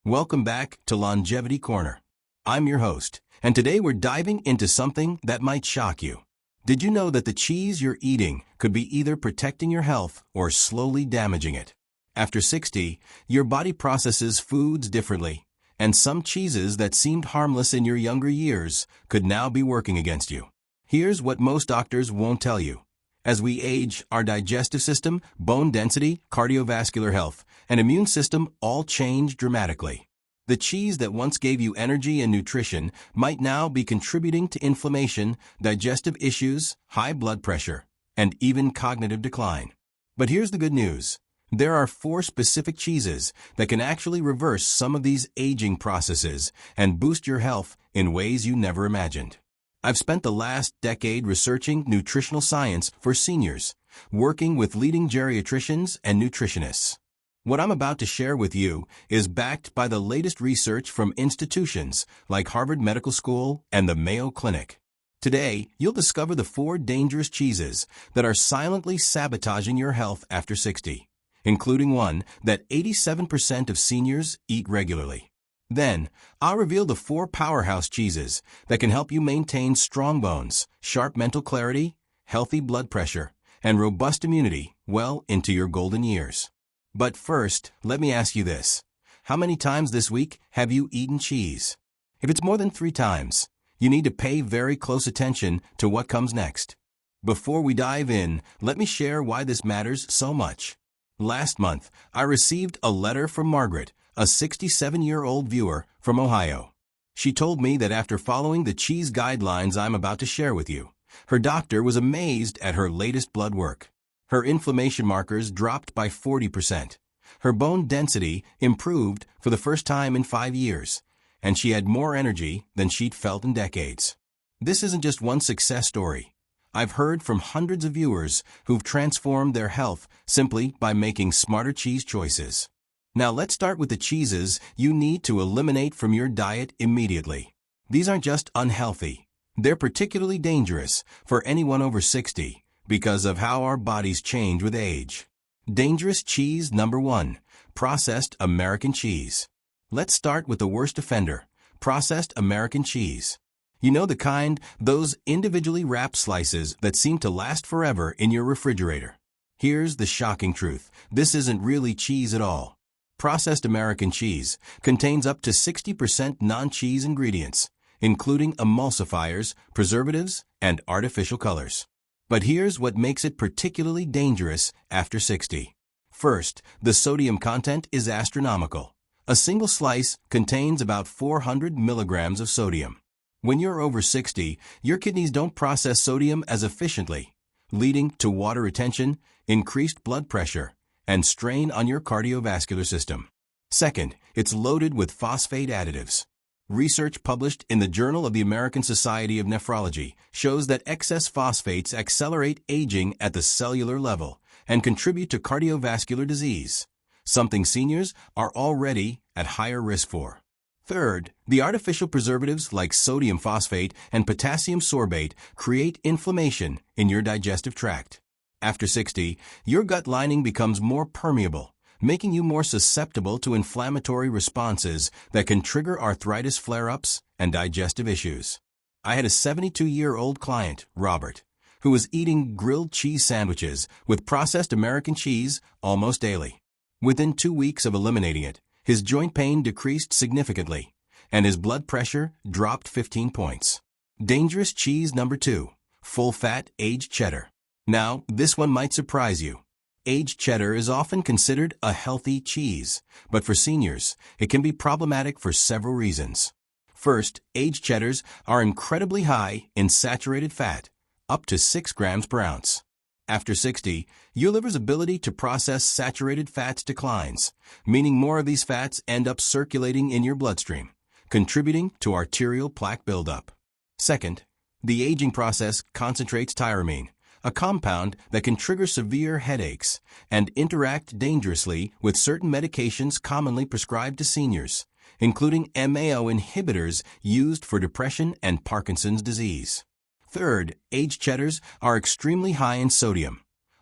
Welcome back to Longevity Corner. I'm your host, and today we're diving into something that might shock you. Did you know that the cheese you're eating could be either protecting your health or slowly damaging it? After 60, your body processes foods differently, and some cheeses that seemed harmless in your younger years could now be working against you. Here's what most doctors won't tell you. As we age, our digestive system, bone density, cardiovascular health, and immune system all change dramatically. The cheese that once gave you energy and nutrition might now be contributing to inflammation, digestive issues, high blood pressure, and even cognitive decline. But here's the good news. There are 4 specific cheeses that can actually reverse some of these aging processes and boost your health in ways you never imagined. I've spent the last decade researching nutritional science for seniors, working with leading geriatricians and nutritionists. What I'm about to share with you is backed by the latest research from institutions like Harvard Medical School and the Mayo Clinic. Today, you'll discover the 4 dangerous cheeses that are silently sabotaging your health after 60, including one that 87% of seniors eat regularly. Then, I'll reveal the 4 powerhouse cheeses that can help you maintain strong bones, sharp mental clarity, healthy blood pressure, and robust immunity well into your golden years. But first, let me ask you this. How many times this week have you eaten cheese? If it's more than 3 times, you need to pay very close attention to what comes next. Before we dive in, let me share why this matters so much. Last month, I received a letter from Margaret, a 67-year-old viewer from Ohio. She told me that after following the cheese guidelines I'm about to share with you, her doctor was amazed at her latest blood work. Her inflammation markers dropped by 40%. Her bone density improved for the first time in 5 years, and she had more energy than she'd felt in decades. This isn't just one success story. I've heard from hundreds of viewers who've transformed their health simply by making smarter cheese choices. Now let's start with the cheeses you need to eliminate from your diet immediately. These aren't just unhealthy. They're particularly dangerous for anyone over 60 because of how our bodies change with age. Dangerous cheese number 1, processed American cheese. Let's start with the worst offender, processed American cheese. You know the kind, those individually wrapped slices that seem to last forever in your refrigerator. Here's the shocking truth. This isn't really cheese at all. Processed American cheese contains up to 60% non-cheese ingredients, including emulsifiers, preservatives, and artificial colors. But here's what makes it particularly dangerous after 60. First, the sodium content is astronomical. A single slice contains about 400 milligrams of sodium. When you're over 60, your kidneys don't process sodium as efficiently, leading to water retention, increased blood pressure, and strain on your cardiovascular system. Second, it's loaded with phosphate additives. Research published in the Journal of the American Society of Nephrology shows that excess phosphates accelerate aging at the cellular level and contribute to cardiovascular disease, something seniors are already at higher risk for. Third, the artificial preservatives like sodium phosphate and potassium sorbate create inflammation in your digestive tract. After 60, your gut lining becomes more permeable, making you more susceptible to inflammatory responses that can trigger arthritis flare-ups and digestive issues. I had a 72-year-old client, Robert, who was eating grilled cheese sandwiches with processed American cheese almost daily. Within 2 weeks of eliminating it, his joint pain decreased significantly, and his blood pressure dropped 15 points. Dangerous cheese number 2, full-fat aged cheddar. Now, this one might surprise you. Aged cheddar is often considered a healthy cheese, but for seniors, it can be problematic for several reasons. First, aged cheddars are incredibly high in saturated fat, up to 6 grams per ounce. After 60, your liver's ability to process saturated fats declines, meaning more of these fats end up circulating in your bloodstream, contributing to arterial plaque buildup. Second, the aging process concentrates tyramine, a compound that can trigger severe headaches and interact dangerously with certain medications commonly prescribed to seniors, including MAO inhibitors used for depression and Parkinson's disease. Third, aged cheddars are extremely high in sodium,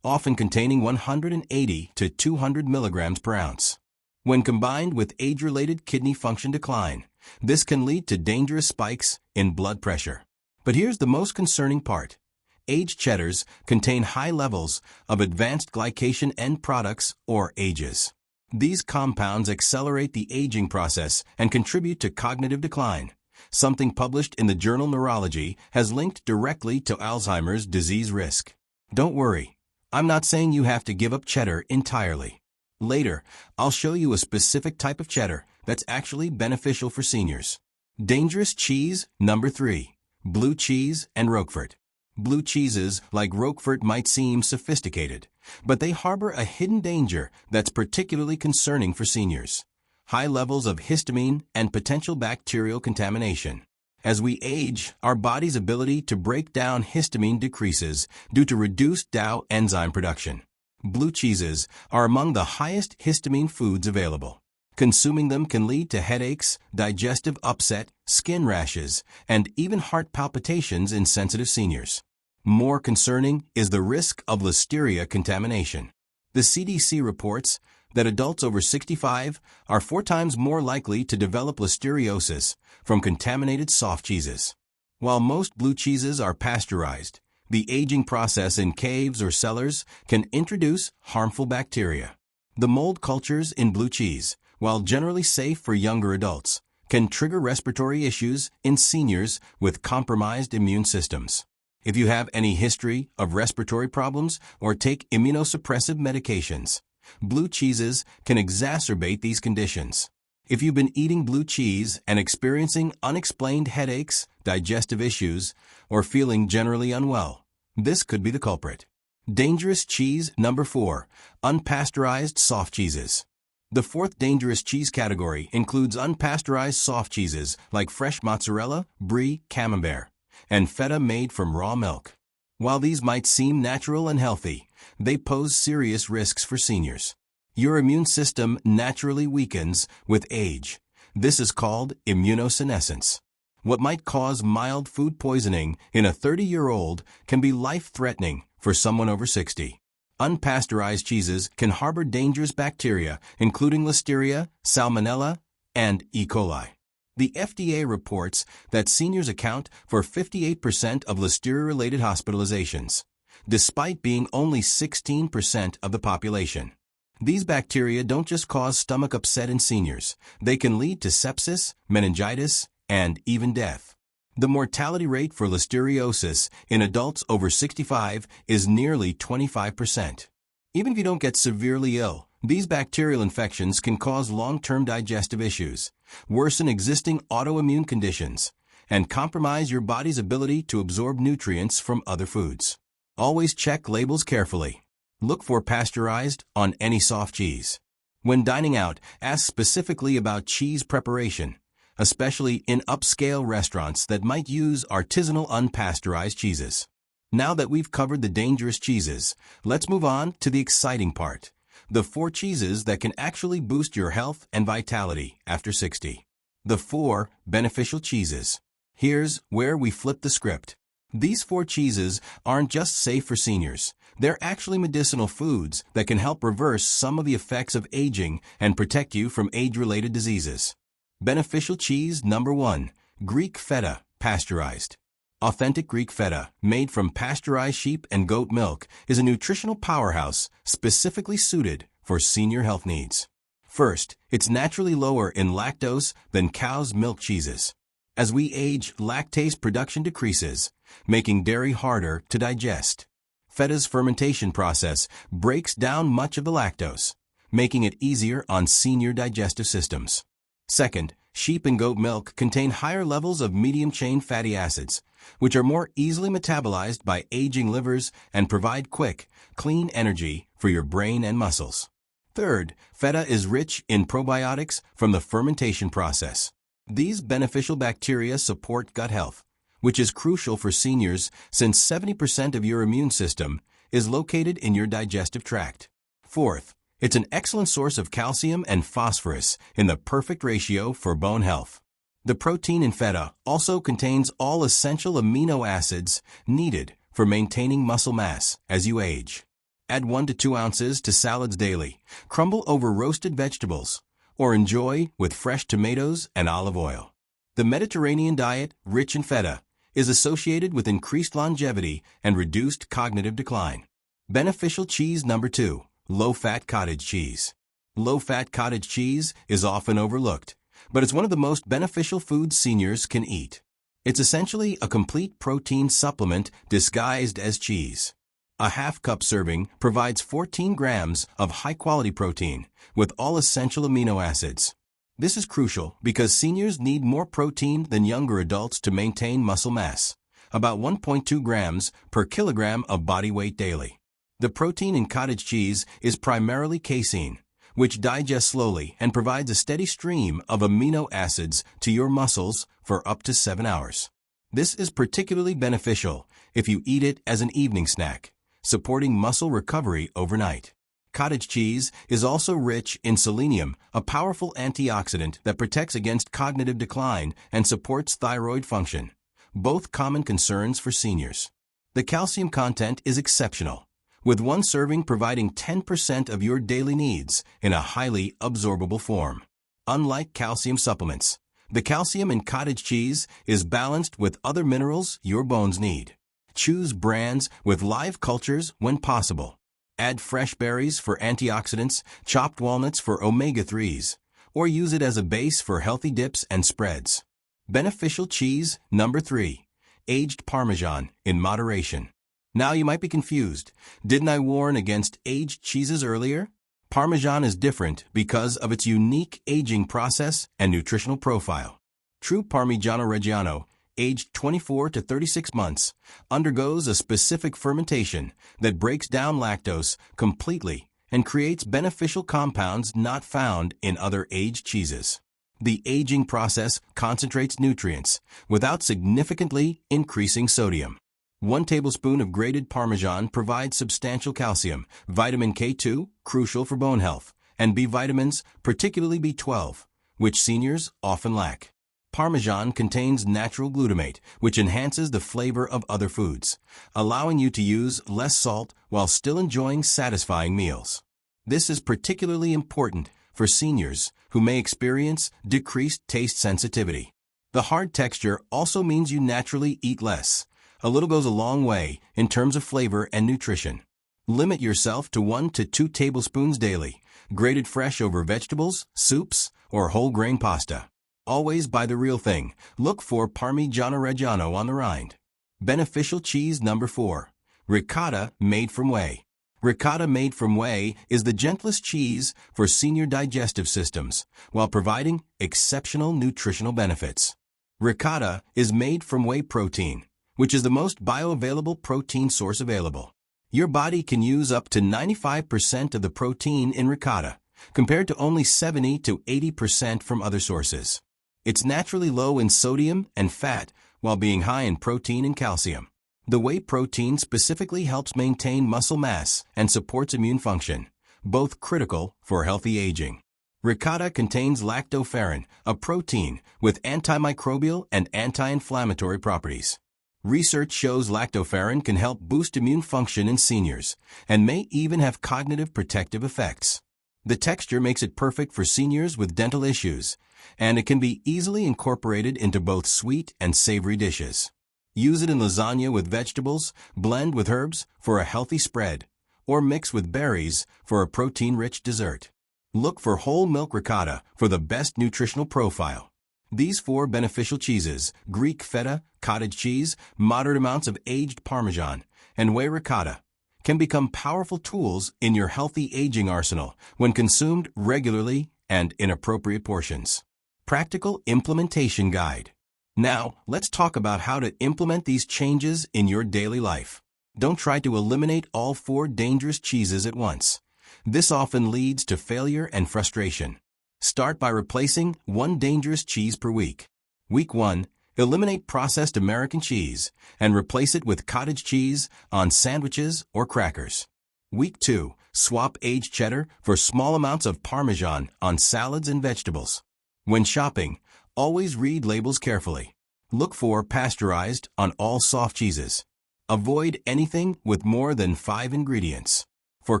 often containing 180 to 200 milligrams per ounce. When combined with age-related kidney function decline, this can lead to dangerous spikes in blood pressure. But here's the most concerning part. Aged cheddars contain high levels of advanced glycation end products, or AGEs. These compounds accelerate the aging process and contribute to cognitive decline. Something published in the journal Neurology has linked directly to Alzheimer's disease risk. Don't worry, I'm not saying you have to give up cheddar entirely. Later, I'll show you a specific type of cheddar that's actually beneficial for seniors. Dangerous cheese number 3. Blue cheese and Roquefort. Blue cheeses like Roquefort might seem sophisticated, but they harbor a hidden danger that's particularly concerning for seniors: high levels of histamine and potential bacterial contamination. As we age, our body's ability to break down histamine decreases due to reduced DAO enzyme production. Blue cheeses are among the highest histamine foods available. Consuming them can lead to headaches, digestive upset, skin rashes, and even heart palpitations in sensitive seniors. More concerning is the risk of listeria contamination. The CDC reports that adults over 65 are 4 times more likely to develop listeriosis from contaminated soft cheeses. While most blue cheeses are pasteurized, the aging process in caves or cellars can introduce harmful bacteria. The mold cultures in blue cheese, while generally safe for younger adults, can trigger respiratory issues in seniors with compromised immune systems. If you have any history of respiratory problems or take immunosuppressive medications, blue cheeses can exacerbate these conditions. If you've been eating blue cheese and experiencing unexplained headaches, digestive issues, or feeling generally unwell, this could be the culprit. Dangerous cheese number 4. Unpasteurized soft cheeses. The 4th dangerous cheese category includes unpasteurized soft cheeses like fresh mozzarella, brie, camembert, and feta made from raw milk. While these might seem natural and healthy, they pose serious risks for seniors. Your immune system naturally weakens with age. This is called immunosenescence. What might cause mild food poisoning in a 30-year-old can be life-threatening for someone over 60. Unpasteurized cheeses can harbor dangerous bacteria, including listeria, salmonella, and E. coli. The FDA reports that seniors account for 58% of listeria-related hospitalizations, despite being only 16% of the population. These bacteria don't just cause stomach upset in seniors. They can lead to sepsis, meningitis, and even death. The mortality rate for listeriosis in adults over 65 is nearly 25%. Even if you don't get severely ill, these bacterial infections can cause long-term digestive issues, worsen existing autoimmune conditions, and compromise your body's ability to absorb nutrients from other foods. Always check labels carefully. Look for pasteurized on any soft cheese. When dining out, ask specifically about cheese preparation, especially in upscale restaurants that might use artisanal unpasteurized cheeses. Now that we've covered the dangerous cheeses, let's move on to the exciting part: the 4 cheeses that can actually boost your health and vitality after 60. The 4 beneficial cheeses. Here's where we flip the script. These 4 cheeses aren't just safe for seniors. They're actually medicinal foods that can help reverse some of the effects of aging and protect you from age-related diseases. Beneficial cheese number 1. Greek Feta, pasteurized. Authentic Greek Feta, made from pasteurized sheep and goat milk, is a nutritional powerhouse specifically suited for senior health needs. First, it's naturally lower in lactose than cow's milk cheeses. As we age, lactase production decreases, making dairy harder to digest. Feta's fermentation process breaks down much of the lactose, making it easier on senior digestive systems. Second, sheep and goat milk contain higher levels of medium-chain fatty acids, which are more easily metabolized by aging livers and provide quick, clean energy for your brain and muscles. Third, feta is rich in probiotics from the fermentation process. These beneficial bacteria support gut health, which is crucial for seniors since 70% of your immune system is located in your digestive tract. Fourth, it's an excellent source of calcium and phosphorus in the perfect ratio for bone health. The protein in feta also contains all essential amino acids needed for maintaining muscle mass as you age. Add 1 to 2 ounces to salads daily. Crumble over roasted vegetables or enjoy with fresh tomatoes and olive oil. The Mediterranean diet, rich in feta, is associated with increased longevity and reduced cognitive decline. Beneficial cheese number 2, low-fat cottage cheese. Low-fat cottage cheese is often overlooked, but it's one of the most beneficial foods seniors can eat. It's essentially a complete protein supplement disguised as cheese. A half-cup serving provides 14 grams of high-quality protein with all essential amino acids. This is crucial because seniors need more protein than younger adults to maintain muscle mass, about 1.2 grams per kilogram of body weight daily. The protein in cottage cheese is primarily casein, which digests slowly and provides a steady stream of amino acids to your muscles for up to 7 hours. This is particularly beneficial if you eat it as an evening snack, supporting muscle recovery overnight. Cottage cheese is also rich in selenium, a powerful antioxidant that protects against cognitive decline and supports thyroid function, both common concerns for seniors. The calcium content is exceptional, with one serving providing 10% of your daily needs in a highly absorbable form. Unlike calcium supplements, the calcium in cottage cheese is balanced with other minerals your bones need. Choose brands with live cultures when possible. Add fresh berries for antioxidants, chopped walnuts for omega-3s, or use it as a base for healthy dips and spreads. Beneficial cheese number 3, aged Parmesan in moderation. Now you might be confused. Didn't I warn against aged cheeses earlier? Parmesan is different because of its unique aging process and nutritional profile. True Parmigiano Reggiano, aged 24 to 36 months, undergoes a specific fermentation that breaks down lactose completely and creates beneficial compounds not found in other aged cheeses. The aging process concentrates nutrients without significantly increasing sodium. 1 tablespoon of grated Parmesan provides substantial calcium, vitamin K2, crucial for bone health, and B vitamins, particularly B12, which seniors often lack. Parmesan contains natural glutamate, which enhances the flavor of other foods, allowing you to use less salt while still enjoying satisfying meals. This is particularly important for seniors who may experience decreased taste sensitivity. The hard texture also means you naturally eat less. A little goes a long way in terms of flavor and nutrition. Limit yourself to 1 to 2 tablespoons daily, grated fresh over vegetables, soups, or whole grain pasta. Always buy the real thing. Look for Parmigiano Reggiano on the rind. Beneficial cheese number 4, ricotta made from whey. Ricotta made from whey is the gentlest cheese for senior digestive systems while providing exceptional nutritional benefits. Ricotta is made from whey protein, which is the most bioavailable protein source available. Your body can use up to 95% of the protein in ricotta, compared to only 70 to 80% from other sources. It's naturally low in sodium and fat while being high in protein and calcium. The whey protein specifically helps maintain muscle mass and supports immune function, both critical for healthy aging. Ricotta contains lactoferrin, a protein with antimicrobial and anti-inflammatory properties. Research shows lactoferrin can help boost immune function in seniors and may even have cognitive protective effects. The texture makes it perfect for seniors with dental issues, and it can be easily incorporated into both sweet and savory dishes. Use it in lasagna with vegetables, blend with herbs for a healthy spread, or mix with berries for a protein-rich dessert. Look for whole milk ricotta for the best nutritional profile. These 4 beneficial cheeses, Greek feta, cottage cheese, moderate amounts of aged Parmesan, and Whey Ricotta, can become powerful tools in your healthy aging arsenal when consumed regularly and in appropriate portions. Practical Implementation Guide. Now, let's talk about how to implement these changes in your daily life. Don't try to eliminate all 4 dangerous cheeses at once. This often leads to failure and frustration. Start by replacing 1 dangerous cheese per week. Week 1, eliminate processed American cheese and replace it with cottage cheese on sandwiches or crackers. Week 2, swap aged cheddar for small amounts of Parmesan on salads and vegetables. When shopping, always read labels carefully. Look for pasteurized on all soft cheeses. Avoid anything with more than 5 ingredients. For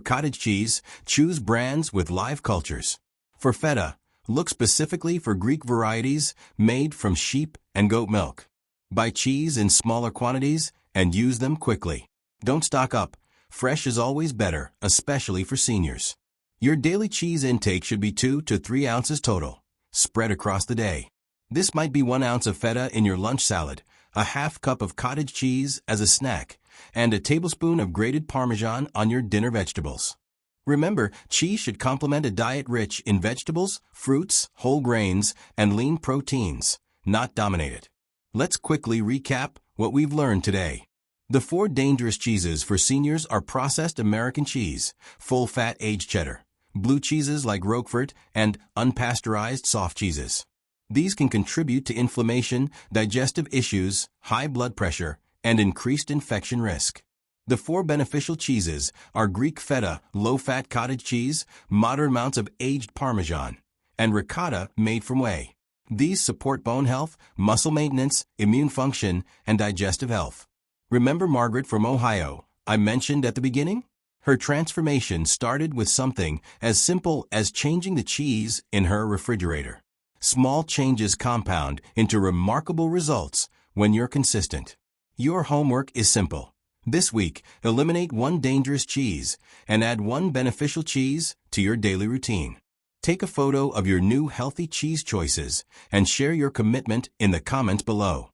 cottage cheese, choose brands with live cultures. For feta, Look specifically for Greek varieties made from sheep and goat milk. Buy cheese in smaller quantities and use them quickly. Don't stock up. Fresh is always better, especially for seniors. Your daily cheese intake should be 2 to 3 ounces total, spread across the day. This might be 1 ounce of feta in your lunch salad, a half cup of cottage cheese as a snack, and a tablespoon of grated Parmesan on your dinner vegetables. Remember, cheese should complement a diet rich in vegetables, fruits, whole grains, and lean proteins, not dominate it. Let's quickly recap what we've learned today. The 4 dangerous cheeses for seniors are processed American cheese, full-fat aged cheddar, blue cheeses like Roquefort, and unpasteurized soft cheeses. These can contribute to inflammation, digestive issues, high blood pressure, and increased infection risk. The 4 beneficial cheeses are Greek Feta, low-fat cottage cheese, moderate amounts of aged Parmesan, and ricotta made from whey. These support bone health, muscle maintenance, immune function, and digestive health. Remember Margaret from Ohio, I mentioned at the beginning? Her transformation started with something as simple as changing the cheese in her refrigerator. Small changes compound into remarkable results when you're consistent. Your homework is simple. This week, eliminate 1 dangerous cheese and add 1 beneficial cheese to your daily routine. Take a photo of your new healthy cheese choices and share your commitment in the comments below.